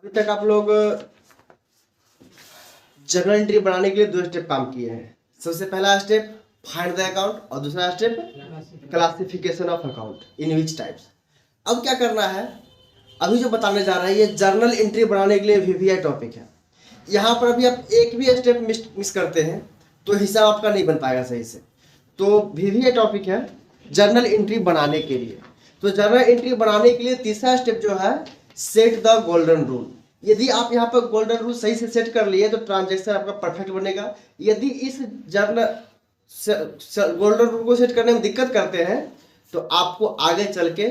अभी तक आप लोग जर्नल एंट्री बनाने के लिए 2 स्टेप काम किए हैं। सबसे पहला स्टेप फाइंड द अकाउंट और दूसरा step classification of account in which types. अब क्या करना है, अभी जो बताने जा रहा है ये जर्नल एंट्री बनाने के लिए वीवीआई टॉपिक है। यहाँ पर अभी आप एक भी स्टेप मिस करते हैं तो हिसाब आपका नहीं बन पाएगा सही से। तो वीवीआई टॉपिक है जर्नल एंट्री बनाने के लिए। तो जर्नल एंट्री बनाने के लिए तीसरा स्टेप जो है सेट द गोल्डन रूल। यदि आप यहाँ पर गोल्डन रूल सही से सेट कर लिए तो ट्रांजैक्शन आपका परफेक्ट बनेगा। यदि इस जर्नल गोल्डन रूल को सेट करने में दिक्कत करते हैं तो आपको आगे चल के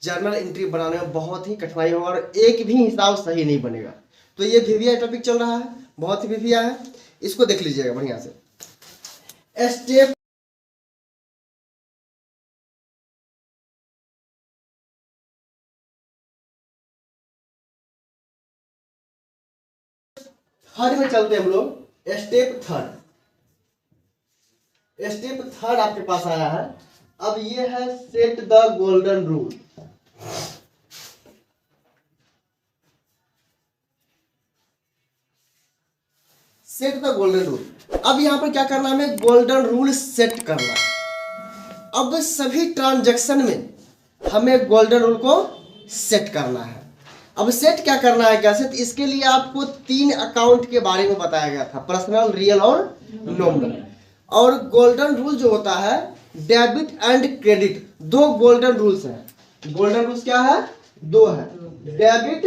जर्नल एंट्री बनाने में बहुत ही कठिनाई होगा और एक भी हिसाब सही नहीं बनेगा। तो ये वीवीआई टॉपिक चल रहा है, बहुत ही वीवीआई है, इसको देख लीजिएगा बढ़िया से। स्टेप थर्ड में चलते हैं हम लोग। स्टेप थर्ड आपके पास आया है। अब ये है set the golden rule. Set the golden rule. अब यहां पर क्या करना है, हमें गोल्डन रूल सेट करना है। अब सभी ट्रांजैक्शन में हमें गोल्डन रूल को सेट करना है। अब सेट क्या करना है, कैसे, तो इसके लिए आपको 3 अकाउंट के बारे में बताया गया था, पर्सनल, रियल और नॉमिनल। और गोल्डन रूल जो होता है debit and credit, 2 golden rules हैं। गोल्डन रूल्स क्या है, 2 है, debit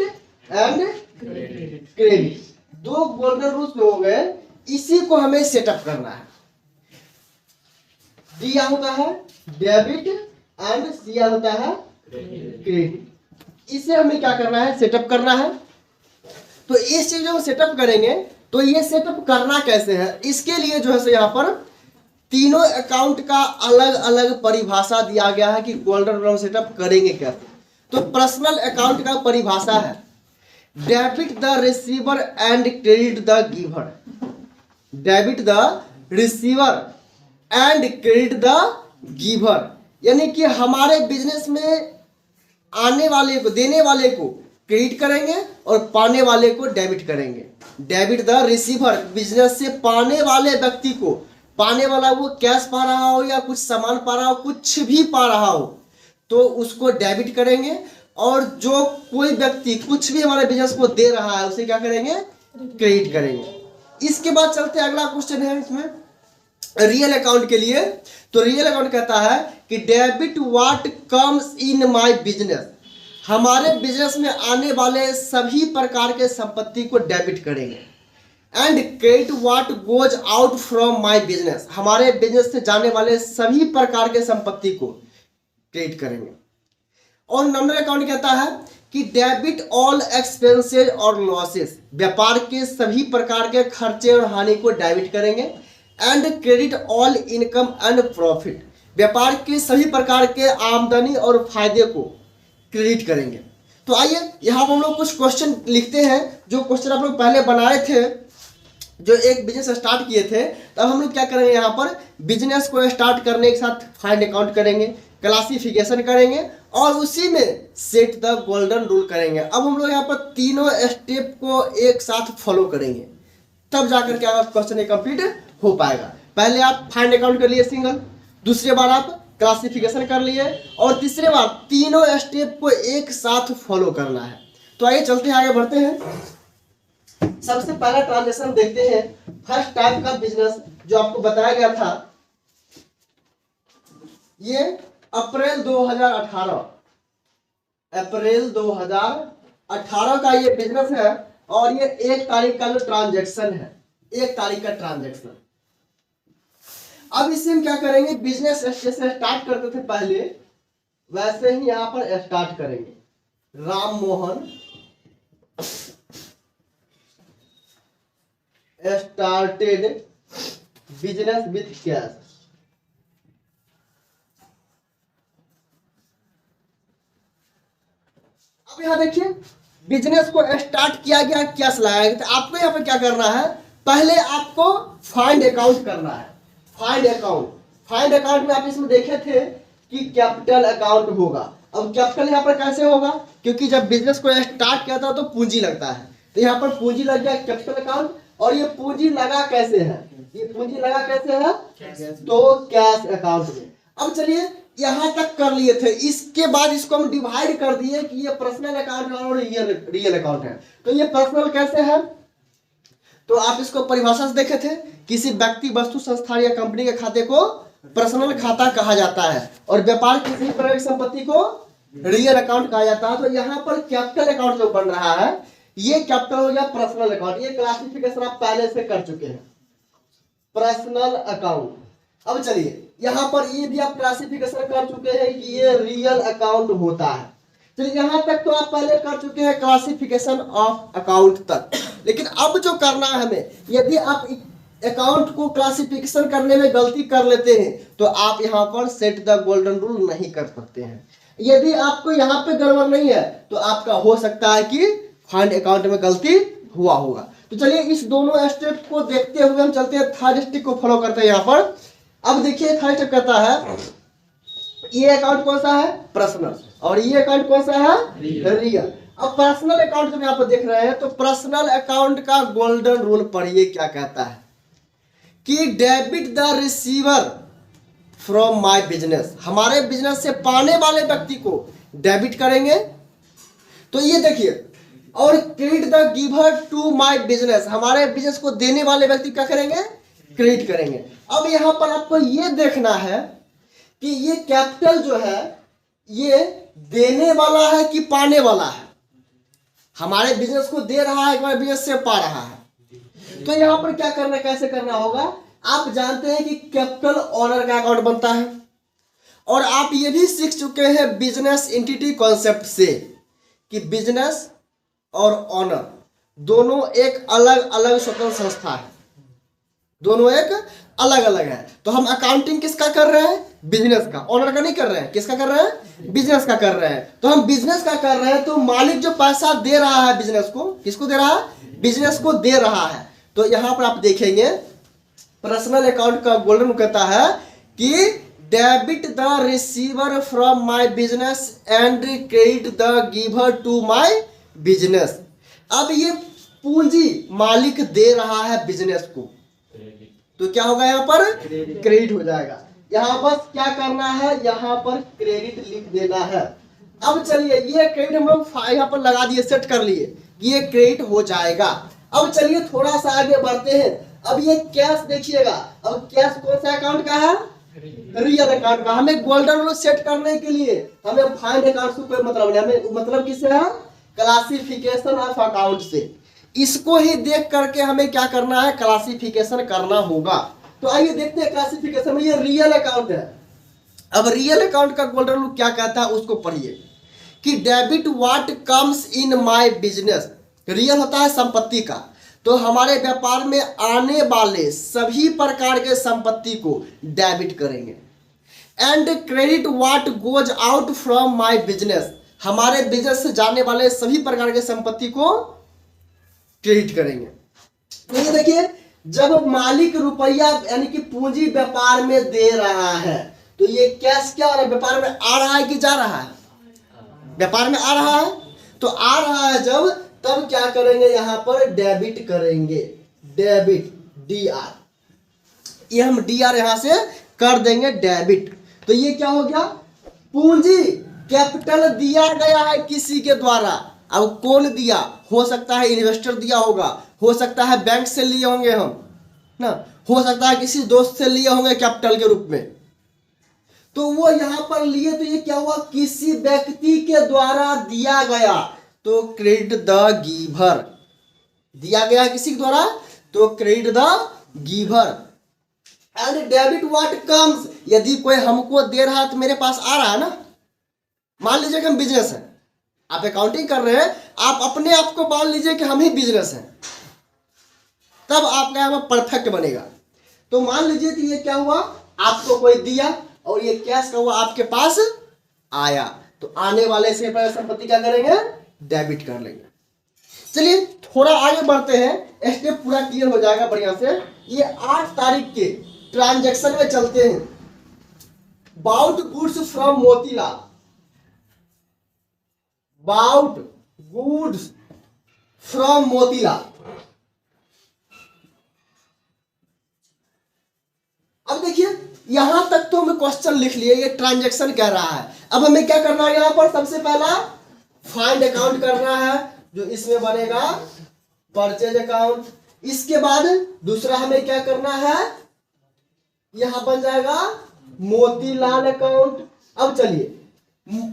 and credit. 2 golden rules हो गए, इसी को हमें सेटअप करना है। दिया होता है डेबिट एंड सिया होता है क्रेडिट। इसे हमें क्या करना है, सेटअप करना है। तो इस चीज को सेटअप करेंगे तो ये सेटअप करना कैसे है, इसके लिए जो है यहाँ पर तीनों अकाउंट का अलग अलग परिभाषा दिया गया है कि गोल्डन रूल सेटअप करेंगे कैसे। तो पर्सनल अकाउंट का परिभाषा है debit the receiver and credit the giver. Debit the receiver and credit the giver, यानी कि हमारे बिजनेस में आने वाले को, देने वाले को क्रेडिट करेंगे और पाने वाले को डेबिट करेंगे। डेबिट द रिसीवर, बिजनेस से पाने वाले व्यक्ति को, पाने वाला वो कैश पा रहा हो या कुछ सामान पा रहा हो, कुछ भी पा रहा हो तो उसको डेबिट करेंगे। और जो कोई व्यक्ति कुछ भी हमारे बिजनेस को दे रहा है उसे क्या करेंगे, क्रेडिट करेंगे। इसके बाद चलते अगला क्वेश्चन है इसमें रियल अकाउंट के लिए। तो रियल अकाउंट कहता है कि debit what comes in my business, हमारे बिजनेस में आने वाले सभी प्रकार के संपत्ति को डेबिट करेंगे। And credit what goes out from my business, हमारे बिजनेस से जाने वाले सभी प्रकार के संपत्ति को क्रेडिट करेंगे। और नॉमिनल अकाउंट कहता है कि डेबिट ऑल एक्सपेंसेस और लॉसेस, व्यापार के सभी प्रकार के खर्चे और हानि को डेबिट करेंगे। And credit all income and profit, व्यापार के सभी प्रकार के आमदनी और फायदे को क्रेडिट करेंगे। तो आइए यहाँ पर हम लोग कुछ क्वेश्चन लिखते हैं, जो क्वेश्चन आप लोग पहले बनाए थे, जो एक बिजनेस स्टार्ट किए थे। तब हम लोग क्या करेंगे, यहाँ पर बिजनेस को स्टार्ट करने के साथ फाइंड अकाउंट करेंगे, क्लासिफिकेशन करेंगे और उसी में सेट द गोल्डन रूल करेंगे। अब हम लोग यहाँ पर तीनों स्टेप को एक साथ फॉलो करेंगे, तब जाकर क्या क्वेश्चन कंप्लीट हो पाएगा। पहले आप फाइंड अकाउंट कर लिए सिंगल, दूसरे बार आप क्लासिफिकेशन कर लिए और तीसरे बार तीनों स्टेप को एक साथ फॉलो करना है। तो आइए चलते हैं, आगे बढ़ते हैं। सबसे पहला ट्रांजेक्शन देखते हैं, फर्स्ट टाइप का बिजनेस जो आपको बताया गया था, ये अप्रैल 2018 का ये बिजनेस है। और ये 1 तारीख का जो ट्रांजेक्शन है, 1 तारीख का ट्रांजेक्शन। अब इसे हम क्या करेंगे, बिजनेस जैसे स्टार्ट करते थे पहले वैसे ही यहां पर स्टार्ट करेंगे। Ram Mohan started business with cash. अब यहां देखिए बिजनेस को स्टार्ट किया गया, कैश लगाया गया। तो आपको यहां पर क्या करना है, पहले आपको फाइंड अकाउंट करना है। फाइंड अकाउंट में आप इसमें देखे थे कि कैपिटल अकाउंट होगा। अब कैपिटल यहाँ पर कैसे होगा, क्योंकि जब बिजनेस को स्टार्ट किया था तो पूंजी लगता है, तो यहाँ पर पूंजी लग गया कैपिटल अकाउंट। और ये पूंजी लगा कैसे है, ये पूंजी लगा कैसे है, तो कैश अकाउंट में। अब चलिए यहां तक कर लिए थे, इसके बाद इसको हम डिवाइड कर दिए कि ये पर्सनल अकाउंट और रियल अकाउंट है। तो ये पर्सनल कैसे है, तो आप इसको परिभाषा से देखे थे, किसी व्यक्ति वस्तु संस्थान या कंपनी के खाते को पर्सनल खाता कहा जाता है, और व्यापार किसी प्रकार की संपत्ति को रियल अकाउंट कहा जाता है। तो यहाँ पर कैपिटल अकाउंट जो बन रहा है ये कैपिटल हो गया पर्सनल अकाउंट। ये क्लासिफिकेशन आप पहले से कर चुके हैं, पर्सनल अकाउंट। अब चलिए यहाँ पर ये भी आप क्लासिफिकेशन कर चुके हैं कि ये रियल अकाउंट होता है। चलिए यहाँ तक तो आप पहले कर चुके हैं क्लासिफिकेशन ऑफ अकाउंट तक। लेकिन अब जो करना है हमें, यदि आप अकाउंट को क्लासिफिकेशन करने में गलती कर लेते हैं तो आप यहाँ पर सेट द गोल्डन रूल नहीं कर सकते हैं। यदि आपको यहाँ पे गड़बड़ नहीं है तो आपका हो सकता है कि फाइंड अकाउंट में गलती हुआ होगा। तो चलिए इस दोनों स्टेप को देखते हुए हम चलते हैं, थर्ड स्टेप को फॉलो करते हैं यहाँ पर। अब देखिए थर्ड स्टेप कहता है ये अकाउंट कौन सा है, पर्सनल, और ये अकाउंट कौन सा है, रियल। अब पर्सनल अकाउंट जब यहाँ पर देख रहे हैं तो पर्सनल अकाउंट का गोल्डन रूल पढ़िए क्या कहता है कि debit the receiver from my business, हमारे बिजनेस से पाने वाले व्यक्ति को डेबिट करेंगे। तो ये देखिए, और credit the giver to my business, हमारे बिजनेस को देने वाले व्यक्ति क्या करेंगे, क्रेडिट करेंगे। अब यहां पर आपको ये देखना है कि ये कैपिटल जो है ये देने वाला है कि पाने वाला है, हमारे बिजनेस को दे रहा है, हमारे बिजनेस से पा रहा है। तो यहां पर क्या करना, कैसे करना होगा, आप जानते हैं कि कैपिटल ऑनर का अकाउंट बनता है, और आप ये भी सीख चुके हैं बिजनेस एंटिटी कॉन्सेप्ट से कि बिजनेस और ऑनर दोनों एक अलग अलग स्वतंत्र संस्था है, दोनों एक अलग अलग है। तो हम अकाउंटिंग किसका कर रहे हैं, बिजनेस का, ऑनर का नहीं कर रहे हैं, किसका कर रहे हैं, बिजनेस का कर रहे हैं। तो हम बिजनेस का कर रहे हैं, तो मालिक जो पैसा दे रहा है बिजनेस को, किसको दे रहा है, बिजनेस को दे रहा है। तो यहां पर आप देखेंगे पर्सनल अकाउंट का गोल्डन कहता है कि debit the receiver from my business and credit the giver to my business. अब ये पूंजी मालिक दे रहा है बिजनेस को, तो क्या होगा, यहाँ पर क्रेडिट हो जाएगा। यहाँ बस क्या करना है, यहाँ पर क्रेडिट लिख देना है। अब चलिए ये क्रेडिट हम लोग यहाँ पर लगा दिए, सेट कर लिए, ये क्रेडिट हो जाएगा। अब चलिए थोड़ा सा आगे बढ़ते हैं। अब ये कैश देखिएगा, अब कैश कौन सा अकाउंट का है, रियल अकाउंट का। हमें गोल्डन रूल सेट करने के लिए हमें फाइंड अकाउंट से कोई मतलब नहीं, हमें मतलब किससे है, क्लासिफिकेशन ऑफ अकाउंट से। इसको ही देख करके हमें क्या करना है, क्लासिफिकेशन करना होगा। तो आइए देखते हैं क्लासिफिकेशन में, ये रियल अकाउंट है। अब रियल अकाउंट का गोल्डन रूल क्या कहता है उसको पढ़िए कि debit what comes in my business, real होता है संपत्ति का, तो हमारे व्यापार में आने वाले सभी प्रकार के संपत्ति को डेबिट करेंगे। And credit what goes out from my business, हमारे बिजनेस से जाने वाले सभी प्रकार के संपत्ति को क्रेडिट करेंगे। तो ये देखिए, जब मालिक रुपया यानी कि पूंजी व्यापार में दे रहा है तो ये कैश क्या हो रहा है, व्यापार में आ रहा है कि जा रहा है, व्यापार में आ रहा है। तो आ रहा है जब, तब क्या करेंगे, यहां पर डेबिट करेंगे, डेबिट डीआर, ये हम डीआर यहां से कर देंगे डेबिट। तो ये क्या हो गया, पूंजी कैपिटल दिया गया है किसी के द्वारा। अब कौन दिया, हो सकता है इन्वेस्टर दिया होगा, हो सकता है बैंक से लिए होंगे हम ना, हो सकता है किसी दोस्त से लिए होंगे कैपिटल के रूप में। तो वो यहां पर लिए, तो ये क्या हुआ, किसी व्यक्ति के द्वारा दिया गया, तो क्रेडिट द गिवर, दिया गया किसी के द्वारा तो credit the giver. And debit what comes, यदि कोई हमको दे रहा है तो मेरे पास आ रहा है ना। मान लीजिए कि हम बिजनेस है, आप अकाउंटिंग कर रहे हैं, आप अपने आप को मान लीजिए कि हम ही बिजनेस हैं, तब आपका यहाँ परफेक्ट बनेगा। तो मान लीजिए कि ये क्या हुआ, आपको कोई दिया और ये कैश का हुआ आपके पास आया, तो आने वाले से संपत्ति क्या करेंगे, डेबिट कर लेंगे। चलिए थोड़ा आगे बढ़ते हैं, स्टेप पूरा क्लियर हो जाएगा बढ़िया से। ये 8 तारीख के ट्रांजैक्शन में चलते हैं। Bought goods from Motilal, bought goods from Motilal. अब देखिए यहां तक तो हमें क्वेश्चन लिख लिए, ये ट्रांजैक्शन कह रहा है। अब हमें क्या करना है, यहां पर सबसे पहला फाइंड अकाउंट करना है, जो इसमें बनेगा परचेज अकाउंट। इसके बाद दूसरा हमें क्या करना है, यहां बन जाएगा मोतीलाल अकाउंट। अब चलिए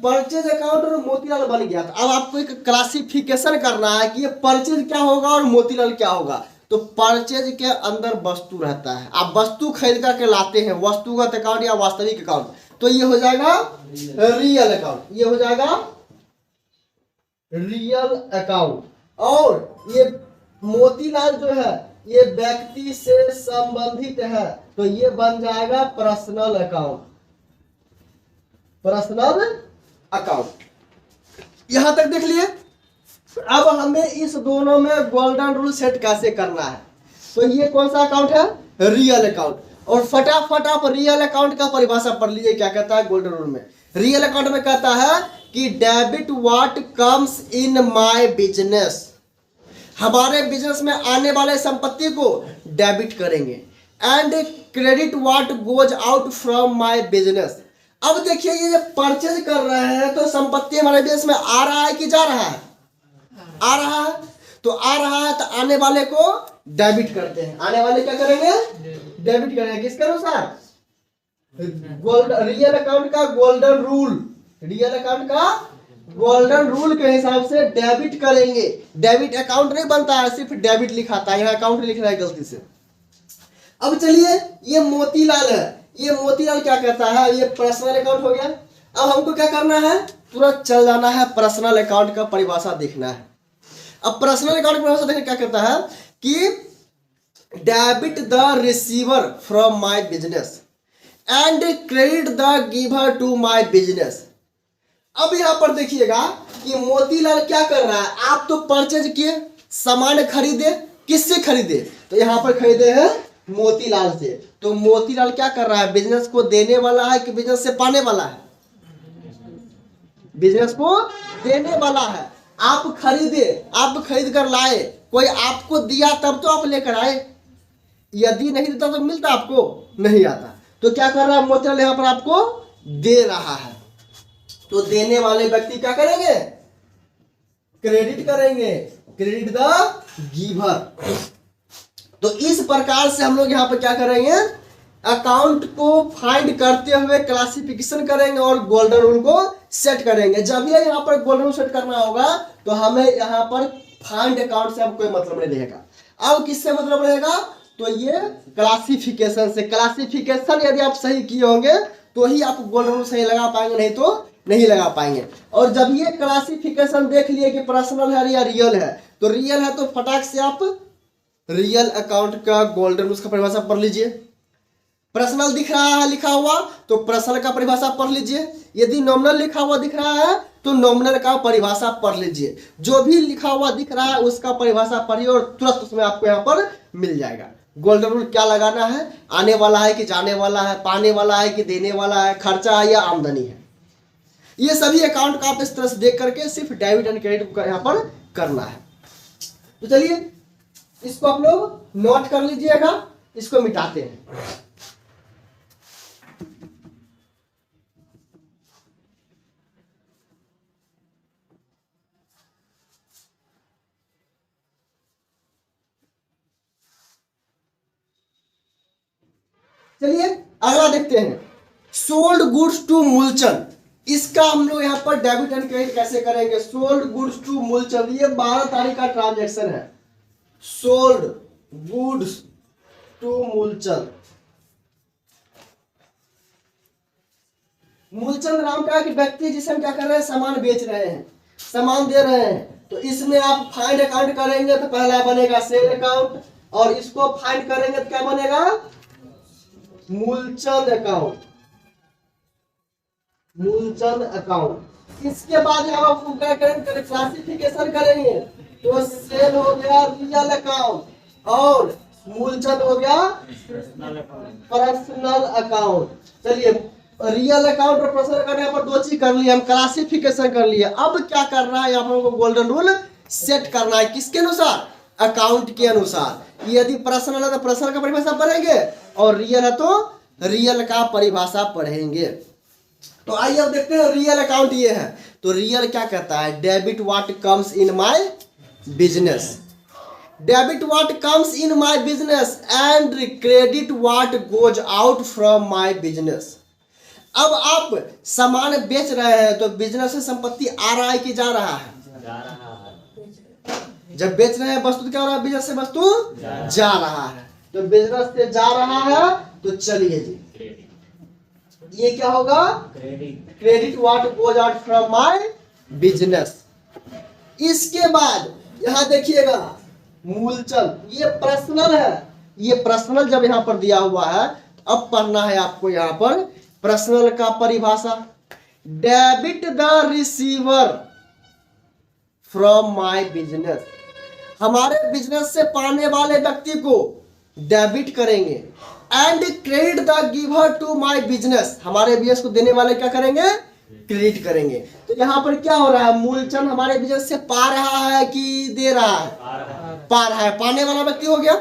परचेज अकाउंट और मोतीलाल बन गया, तो अब आपको एक क्लासिफिकेशन करना है कि ये परचेज क्या होगा और मोतीलाल क्या होगा। तो परचेज के अंदर वस्तु रहता है, आप वस्तु खरीद करके लाते हैं, वस्तुगत अकाउंट या वास्तविक अकाउंट, तो ये हो जाएगा रियल अकाउंट, ये हो जाएगा रियल अकाउंट। और ये मोतीलाल जो है ये व्यक्ति से संबंधित है, तो ये बन जाएगा पर्सनल अकाउंट, पर्सनल अकाउंट। यहां तक देख लिए। अब हमें इस दोनों में गोल्डन रूल सेट कैसे करना है, तो ये कौन सा अकाउंट है, रियल अकाउंट। और फटाफट आप रियल अकाउंट का परिभाषा पढ़ लीजिए, क्या कहता है गोल्डन रूल में। रियल अकाउंट में कहता है कि debit what comes in my business, हमारे बिजनेस में आने वाले संपत्ति को डेबिट करेंगे। And credit what goes out from my business. अब देखिए ये जब परचेज कर रहे हैं तो संपत्ति हमारे बिजनेस में आ रहा है कि जा रहा है, आ रहा है। तो आ रहा है तो आने वाले को डेबिट करते हैं, आने वाले क्या करेंगे, डेबिट करेंगे। किसके अनुसार, रियल अकाउंट का गोल्डन रूल, रियल अकाउंट का गोल्डन रूल के हिसाब से डेबिट करेंगे। डेबिट अकाउंट नहीं बनता है, सिर्फ डेबिट लिखाता है, यहाँ अकाउंट लिख रहा है गलती से। अब चलिए ये मोतीलाल है, ये मोतीलाल क्या कहता है, ये पर्सनल अकाउंट हो गया। अब हमको क्या करना है, तुरंत चल जाना है पर्सनल अकाउंट का परिभाषा देखना है। अब पर्सनल अकाउंट की परिभाषा देखना क्या कहता है कि debit the receiver from my business and credit the giver to my business. अब यहां पर देखिएगा कि मोतीलाल क्या कर रहा है, आप तो परचेज किए, सामान खरीदे, किससे खरीदे, तो यहां पर खरीदे हैं मोतीलाल से। तो मोतीलाल क्या कर रहा है, बिजनेस को देने वाला है कि बिजनेस से पाने वाला है, बिजनेस को देने वाला है। आप खरीदे, आप खरीद कर लाए, कोई आपको दिया तब तो आप लेकर आए, यदि नहीं देता तो मिलता आपको नहीं आता। तो क्या कर रहा है मोतीलाल, यहां पर आपको दे रहा है। तो देने वाले व्यक्ति क्या करेंगे, क्रेडिट करेंगे, क्रेडिट द गिवर। तो इस प्रकार से हम लोग यहाँ पर क्या करेंगे, अकाउंट को फाइंड करते हुए क्लासिफिकेशन करेंगे और गोल्डन रूल को सेट करेंगे। जब ये यहाँ पर गोल्डन रूल सेट करना होगा तो हमें यहाँ पर फाइंड अकाउंट से अब कोई मतलब नहीं रहेगा। अब किससे मतलब रहेगा, तो ये क्लासिफिकेशन से। क्लासिफिकेशन यदि आप सही किए होंगे तो ही आप गोल्डन रूल सही लगा पाएंगे, नहीं तो नहीं लगा पाएंगे। और जब ये क्लासिफिकेशन देख लिए कि पर्सनल है या रियल है, तो रियल है तो फटाक से आप रियल अकाउंट का गोल्डन रूल का परिभाषा पढ़ लीजिए। पर्सनल दिख रहा है लिखा हुआ तो पर्सनल का परिभाषा पढ़ लीजिए, यदि नॉमिनल लिखा हुआ दिख रहा है तो नॉमिनल का परिभाषा पढ़ लीजिए। जो भी लिखा हुआ दिख रहा है उसका परिभाषा पढ़िए और तुरंत उसमें आपको यहाँ पर मिल जाएगा। गोल्डन रूल क्या लगाना है, आने वाला है कि जाने वाला है, पाने वाला है कि देने वाला है, खर्चा है या आमदनी है, ये सभी अकाउंट का आप इस तरह से देख करके सिर्फ डेबिट एंड क्रेडिट यहाँ पर करना है। तो चलिए इसको आप लोग नोट कर लीजिएगा, इसको मिटाते हैं। चलिए अगला देखते हैं, सोल्ड गुड्स टू मूलचंद। इसका हम लोग यहाँ पर डेबिट एंड क्रेडिट कैसे करेंगे। सोल्ड गुड्स टू मूलचंद, ये 12 तारीख का ट्रांजैक्शन है। Sold goods to Moolchand, Moolchand नाम का एक व्यक्ति जिसे हम क्या कर रहे हैं, सामान बेच रहे हैं, सामान दे रहे हैं। तो इसमें आप फाइंड अकाउंट करेंगे तो पहला बनेगा सेल अकाउंट, और इसको फाइंड करेंगे तो क्या बनेगा, मूलचंद अकाउंट, मूलचंद अकाउंट। इसके बाद हम क्या करेंगे, क्लासिफिकेशन करेंगे। तो सेल हो गया रियल अकाउंट और मूलचंद हो गया पर्सनल अकाउंट। चलिए रियल अकाउंट और पर्सनल अकाउंट यहाँ पर दो चीज कर लिए, हम क्लासिफिकेशन कर लिए। अब क्या करना है, यहाँ पर हमको गोल्डन रूल सेट करना है। किसके अनुसार? अकाउंट के अनुसार। यदि पर्सनल है तो पर्सनल का परिभाषा पढ़ेंगे, और रियल है तो रियल का परिभाषा पढ़ेंगे। तो आइए अब देखते हैं रियल अकाउंट ये है। तो रियल क्या कहता है? Debit what comes in my business, debit what comes in my business and credit what goes out from my business. अब आप सामान बेच रहे हैं तो बिजनेस से संपत्ति आ रहा है कि जा रहा है? जा रहा है। जब बेच रहे हैं वस्तु तो क्या हो रहा है? बिजनेस से वस्तु जा रहा है। तो बिजनेस से जा रहा है तो चलिए जी, ये क्या होगा? Credit what goes out from my business. इसके बाद यहां देखिएगा मूलचंद, ये पर्सनल है। ये पर्सनल जब यहां पर दिया हुआ है, अब पढ़ना है आपको यहां पर पर्सनल का परिभाषा। Debit the receiver from my business, हमारे बिजनेस से पाने वाले व्यक्ति को डेबिट करेंगे। And credit the giver to my business, हमारे बिजनेस को देने वाले क्या करेंगे? क्रेडिट करेंगे। तो यहाँ पर क्या हो रहा है? मूलचंद हमारे बिजनेस से पा रहा है कि दे रहा है? पा रहा है। पाने वाला व्यक्ति हो गया,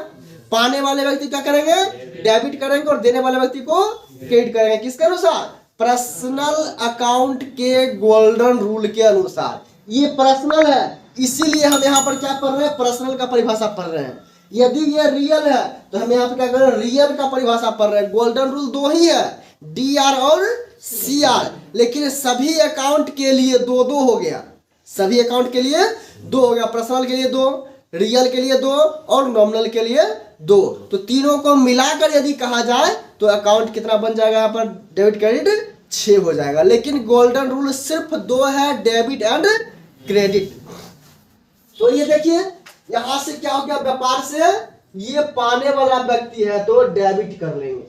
पाने वाले व्यक्ति क्या करेंगे? डेबिट करेंगे, और देने वाले व्यक्ति को क्रेडिट करेंगे। किसके अनुसार? पर्सनल अकाउंट के गोल्डन रूल के अनुसार। ये पर्सनल है, इसीलिए हम यहाँ पर क्या पढ़ रहे हैं? पर्सनल का परिभाषा पढ़ रहे हैं। यदि ये रियल है तो हम यहाँ पे क्या कर रहे हैं? रियल का परिभाषा पढ़ रहे हैं। गोल्डन रूल दो ही है, DR और CR, लेकिन सभी अकाउंट के लिए दो दो हो गया। सभी अकाउंट के लिए दो हो गया, पर्सनल के लिए दो, रियल के लिए दो, और नॉमिनल के लिए दो। तो तीनों को मिलाकर यदि कहा जाए तो अकाउंट कितना बन जाएगा? यहाँ पर डेबिट क्रेडिट 6 हो जाएगा। लेकिन गोल्डन रूल सिर्फ दो है, डेबिट एंड क्रेडिट। तो ये देखिए यहां से क्या हो गया? व्यापार से ये पाने वाला व्यक्ति है तो डेबिट कर लेंगे,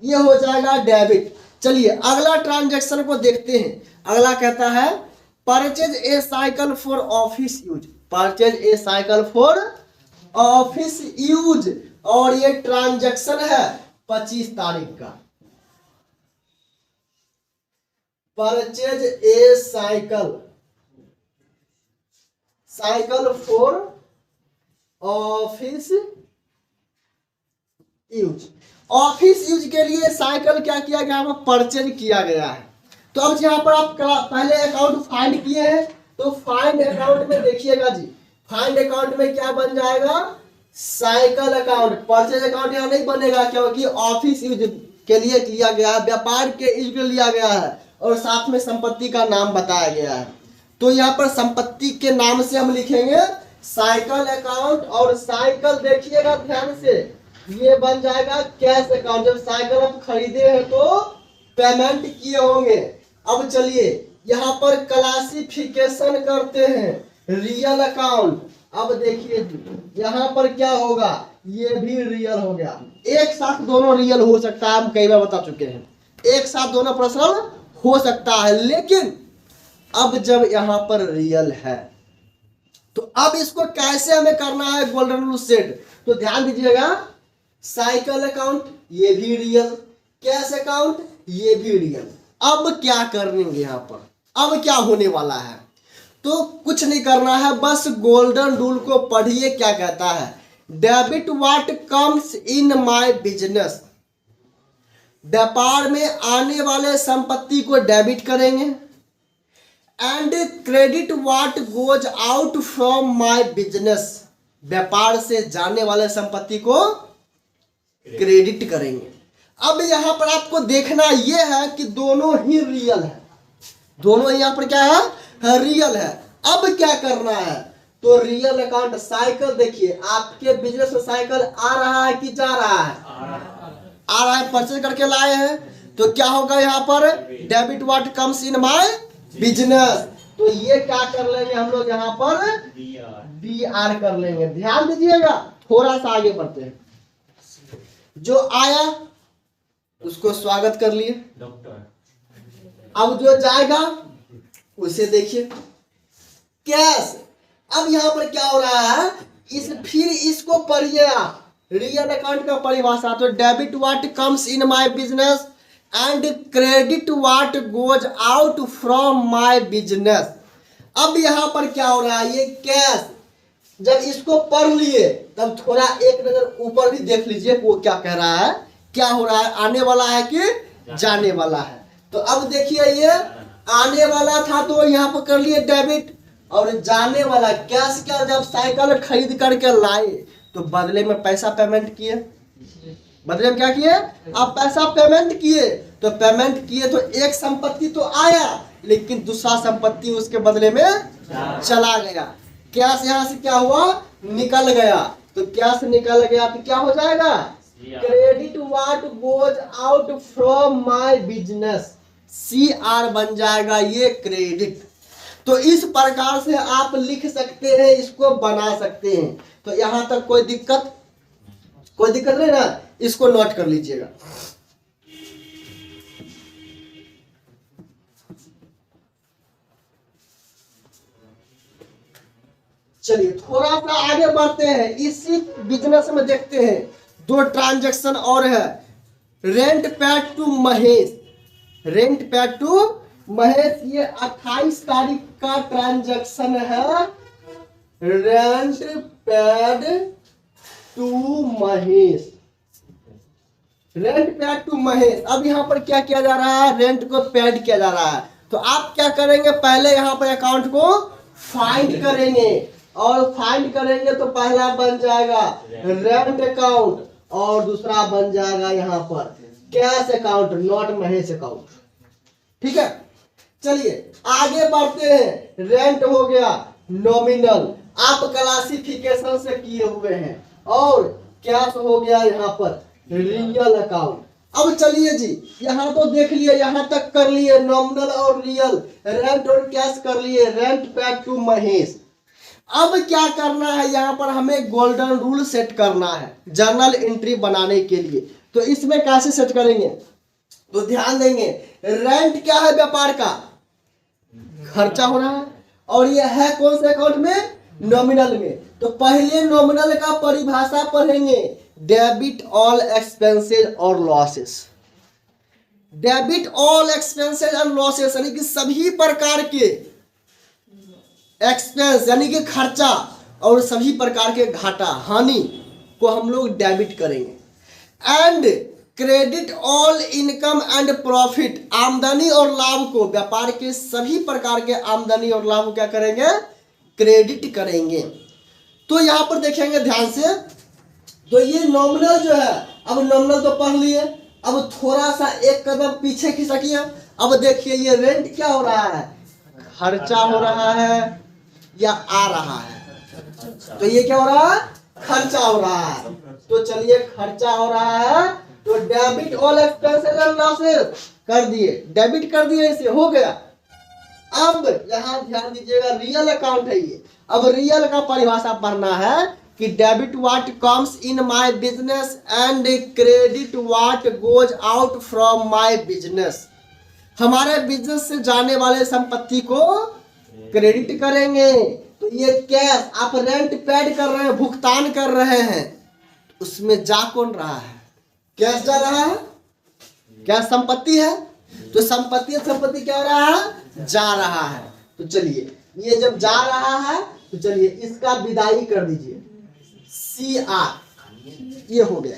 ये हो जाएगा डेबिट। चलिए अगला ट्रांजैक्शन को देखते हैं। अगला कहता है purchase a cycle for office use, purchase a cycle for office use, और ये ट्रांजैक्शन है 25 तारीख का। Purchase a cycle, cycle for office use, office use के लिए साइकिल क्या किया गया है? परचेज किया गया है। तो अब यहाँ पर आप पहले अकाउंट फाइंड किए हैं, तो फाइंड अकाउंट में देखिएगा जी, फाइंड अकाउंट में क्या बन जाएगा? Cycle account. परचेज अकाउंट यहाँ नहीं बनेगा क्योंकि ऑफिस यूज के लिए लिया गया है, व्यापार के यूज के लिए लिया गया है, और साथ में संपत्ति का नाम बताया गया है। तो यहाँ पर संपत्ति के नाम से हम लिखेंगे साइकिल अकाउंट, और साइकिल देखिएगा ध्यान से, ये बन जाएगा कैश अकाउंट। जब साइकिल आप खरीदे हैं तो पेमेंट किए होंगे। अब चलिए यहाँ पर क्लासिफिकेशन करते हैं रियल अकाउंट। अब देखिए यहाँ पर क्या होगा? ये भी रियल हो गया। एक साथ दोनों रियल हो सकता है, हम कई बार बता चुके हैं, एक साथ दोनों पर्सनल हो सकता है। लेकिन अब जब यहाँ पर रियल है तो अब इसको कैसे हमें करना है गोल्डन रूल सेट? तो ध्यान दीजिएगा, साइकिल अकाउंट ये भी रियल, कैश अकाउंट ये भी रियल। अब क्या करेंगे यहाँ पर? अब क्या होने वाला है? तो कुछ नहीं करना है, बस गोल्डन रूल को पढ़िए। क्या कहता है? Debit what comes in my business, व्यापार में आने वाले संपत्ति को डेबिट करेंगे। And credit what goes out from my business, व्यापार से जाने वाले संपत्ति को क्रेडिट करेंगे। अब यहां पर आपको देखना यह है कि दोनों ही रियल है, दोनों यहाँ पर क्या है? रियल है। अब क्या करना है? तो रियल अकाउंट साइकिल, देखिए आपके बिजनेस में साइकिल आ रहा है कि जा रहा है? आ रहा है, परचेज करके लाए हैं। तो क्या होगा यहाँ पर? Debit what comes in my business. तो ये क्या कर लेंगे हम लोग? यहाँ पर DR कर लेंगे। ध्यान दीजिएगा, थोड़ा सा आगे बढ़ते हैं। जो आया उसको स्वागत कर लिए, अब जो जाएगा उसे देखिए कैश। अब यहाँ पर क्या हो रहा है? फिर इसको पढ़िए आप, रियल अकाउंट का परिभाषा। तो debit what comes in my business, and credit what goes out from my business. अब यहाँ पर क्या हो रहा है, ये कैश जब इसको पढ़ लिए तब थोड़ा एक नजर ऊपर भी देख लीजिए वो क्या कह रहा है, क्या हो रहा है, आने वाला है कि जाने वाला है। तो अब देखिए ये आने वाला था तो यहाँ पर कर लिए डेबिट, और जाने वाला कैश क्या, जब साइकिल खरीद करके लाए तो बदले में पैसा पेमेंट किए, बदले में क्या किए, आप पैसा पेमेंट किए, तो पेमेंट किए तो एक संपत्ति तो आया लेकिन दूसरा संपत्ति उसके बदले में चला गया। कैश यहाँ से क्या हुआ, निकल गया, तो कैश निकल गया तो क्या हो जाएगा, credit what goes out from my business, CR बन जाएगा ये क्रेडिट। तो इस प्रकार से आप लिख सकते हैं, इसको बना सकते हैं। तो यहां तक कोई दिक्कत नहीं ना, इसको नोट कर लीजिएगा। चलिए थोड़ा सा आगे बढ़ते हैं, इसी बिजनेस में देखते हैं दो ट्रांजैक्शन और है। Rent paid to Mahesh, rent paid to Mahesh, ये 28 तारीख का ट्रांजैक्शन है। Rent paid to Mahesh, rent paid to Mahesh. अब यहाँ पर क्या किया जा रहा है, रेंट को पेड किया जा रहा है। तो आप क्या करेंगे, पहले यहाँ पर अकाउंट को फाइंड करेंगे, और फाइंड करेंगे तो पहला बन जाएगा रेंट अकाउंट और दूसरा बन जाएगा यहाँ पर cash account, not Mahesh account. ठीक है, चलिए आगे बढ़ते हैं। रेंट हो गया नॉमिनल, आप क्लासिफिकेशन से किए हुए हैं, और कैश हो गया यहाँ पर रियल अकाउंट। अब चलिए जी, यहाँ तो देख लिए, यहाँ तक कर लिए नॉमिनल और रियल, रेंट और कैश कर लिए, रेंट पेड टू महेश। अब क्या करना है, यहाँ पर हमें गोल्डन रूल सेट करना है जर्नल एंट्री बनाने के लिए। तो इसमें कैसे सेट करेंगे, तो ध्यान देंगे, रेंट क्या है, व्यापार का खर्चा हो रहा है, और ये है कौन से अकाउंट में, नॉमिनल में। तो पहले नॉमिनल का परिभाषा पढ़ेंगे, डेबिट ऑल एक्सपेंसेस और लॉसेस। डेबिट ऑल एक्सपेंसेस और लॉसेस यानी कि सभी प्रकार के एक्सपेंस यानी कि खर्चा और सभी प्रकार के घाटा हानि को हम लोग डेबिट करेंगे। And credit all income and profit, आमदनी और लाभ को, व्यापार के सभी प्रकार के आमदनी और लाभ को क्या करेंगे, क्रेडिट करेंगे। तो यहाँ पर देखेंगे ध्यान से, तो ये नॉमिनल जो है, अब नॉमिनल तो पढ़ लिए, अब थोड़ा सा एक कदम पीछे खिसकिए। अब देखिए ये रेंट क्या हो रहा है, खर्चा हो रहा है या आ रहा है, तो ये क्या हो रहा है, खर्चा हो रहा है। तो चलिए खर्चा हो रहा है, तो debit all expenses and losses कर दिए, डेबिट कर दिए, इसे हो गया। अब यहां ध्यान दीजिएगा, रियल अकाउंट है ये। अब रियल का परिभाषा पढ़ना है कि debit what comes in my business and credit what goes out from my business. हमारे बिजनेस से जाने वाले संपत्ति को क्रेडिट करेंगे। तो ये कैश आप रेंट पेड कर रहे हैं, भुगतान कर रहे हैं, उसमें जा कौन रहा है, कैश जा रहा है, कैश संपत्ति है, तो संपत्ति क्या हो रहा है, जा रहा है। तो चलिए ये जब जा रहा है तो चलिए इसका विदाई कर दीजिए, CR, ये हो गया,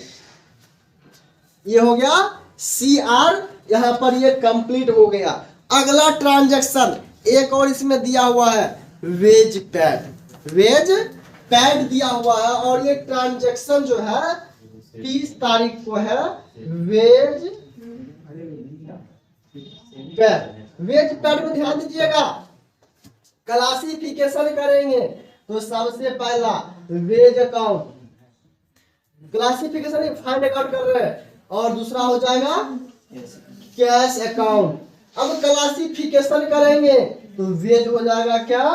ये हो गया CR, यहाँ पर ये कंप्लीट हो गया। अगला ट्रांजैक्शन एक और इसमें दिया हुआ है, वेज पैड, वेज पैड दिया हुआ है, और ये ट्रांजैक्शन जो है 30 तारीख को है, वेज पैड। वेज पैड में ध्यान दीजिएगा, क्लासिफिकेशन करेंगे तो सबसे पहला wage account, classification find account कर रहे हैं, और दूसरा हो जाएगा कैश अकाउंट। अब क्लासिफिकेशन करेंगे तो वेज हो जाएगा क्या,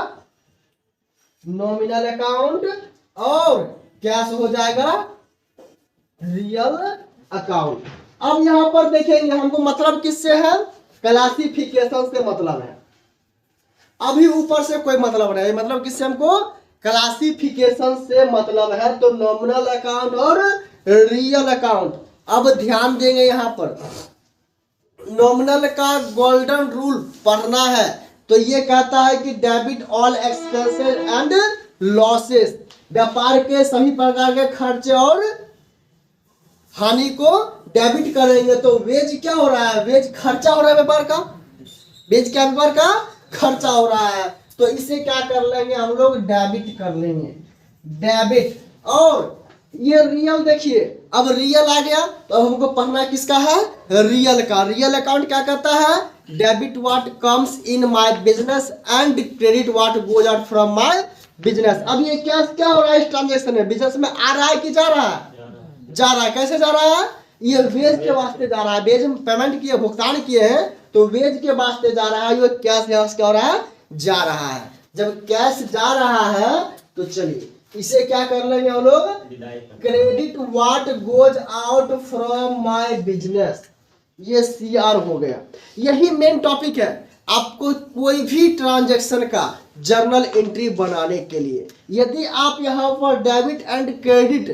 नॉमिनल अकाउंट, और कैश हो जाएगा रियल अकाउंट। अब यहां पर देखेंगे हमको मतलब किससे है, क्लासिफिकेशन से मतलब है, अभी ऊपर से कोई मतलब नहीं, मतलब किससे हमको, क्लासिफिकेशन से मतलब है। तो नॉमिनल अकाउंट और रियल अकाउंट। अब ध्यान देंगे यहाँ पर, नॉमिनल का गोल्डन रूल पढ़ना है तो ये कहता है कि debit all expenses and losses, व्यापार के सभी प्रकार के खर्चे और हानि को डेबिट करेंगे। तो वेज क्या हो रहा है, वेज खर्चा हो रहा है व्यापार का, वेज क्या व्यापार का खर्चा हो रहा है, तो इसे क्या कर लेंगे हम लोग, डेबिट कर लेंगे, डेबिट। और ये रियल देखिए, अब रियल आ गया तो अब हमको पढ़ना किसका है, रियल का। रियल अकाउंट क्या कहता है, debit what comes in my business and credit what goes out from my business. अब ये क्या क्या हो रहा है इस ट्रांजेक्शन में, बिजनेस में आ रहा है कि जा रहा है, जा रहा है। कैसे जा रहा है, ये वेज के वास्ते जा रहा है, वेज में पेमेंट किए, भुगतान किए हैं तो वेज के वास्ते जा रहा है, ये कैश क्या हो रहा है, जा रहा है। जब कैश जा रहा है तो चलिए इसे क्या कर लेंगे हम लोग, credit what goes out from my business, ये CR हो गया। यही मेन टॉपिक है आपको कोई भी ट्रांजैक्शन का जर्नल एंट्री बनाने के लिए। यदि आप यहाँ पर डेबिट एंड क्रेडिट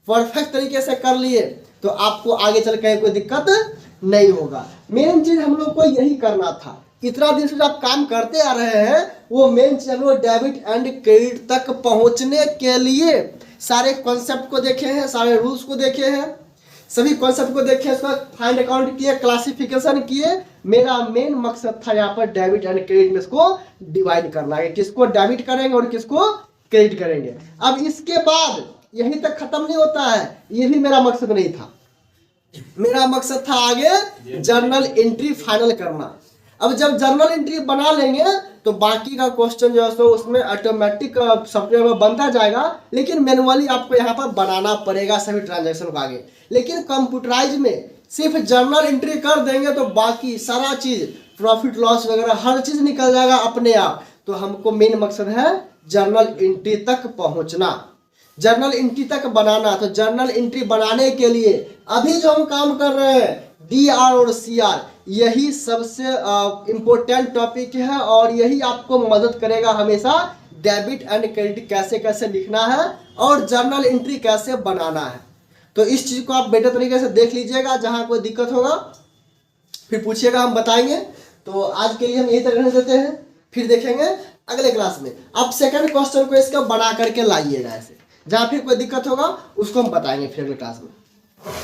परफेक्ट तरीके से कर लिए तो आपको आगे चल के कोई दिक्कत नहीं होगा। मेन चीज हम लोग को यही करना था, इतना दिन से आप काम करते आ रहे हैं, वो मेन चीज हम लोग डेबिट एंड क्रेडिट तक पहुंचने के लिए सारे कॉन्सेप्ट को देखे हैं, सारे रूल्स को देखे हैं, सभी कॉन्सेप्ट को देखे, उसका फाइंड अकाउंट किए, क्लासिफिकेशन किए। मेरा मेन मकसद था यहाँ पर डेबिट एंड क्रेडिट में इसको डिवाइड करना है, किसको डेबिट करेंगे और किसको क्रेडिट करेंगे। अब इसके बाद यहीं तक खत्म नहीं होता है, ये भी मेरा मकसद नहीं था। मेरा मकसद था आगे जर्नल एंट्री फाइनल करना। अब जब जर्नल एंट्री बना लेंगे तो बाकी का क्वेश्चन जो है सो उसमें ऑटोमेटिक सॉफ्टवेयर में बनता जाएगा, लेकिन मैनुअली आपको यहाँ पर बनाना पड़ेगा सभी ट्रांजैक्शन को आगे। लेकिन कंप्यूटराइज में सिर्फ जर्नल एंट्री कर देंगे तो बाकी सारा चीज प्रॉफिट लॉस वगैरह हर चीज निकल जाएगा अपने आप। तो हमको मेन मकसद है जर्नल एंट्री तक पहुंचना, जर्नल एंट्री तक बनाना। तो जर्नल एंट्री बनाने के लिए अभी जो हम काम कर रहे हैं DR और CR, यही सबसे इम्पोर्टेंट टॉपिक है और यही आपको मदद करेगा हमेशा डेबिट एंड क्रेडिट कैसे कैसे लिखना है और जर्नल एंट्री कैसे बनाना है। तो इस चीज़ को आप बेटर तरीके से देख लीजिएगा, जहाँ कोई दिक्कत होगा फिर पूछिएगा, हम बताएंगे। तो आज के लिए हम यही तक रहने देते हैं, फिर देखेंगे अगले क्लास में। आप सेकंड क्वेश्चन को इसका बना करके लाइएगा ऐसे, जहाँ फिर कोई दिक्कत होगा उसको हम बताएंगे फिर अगले क्लास में।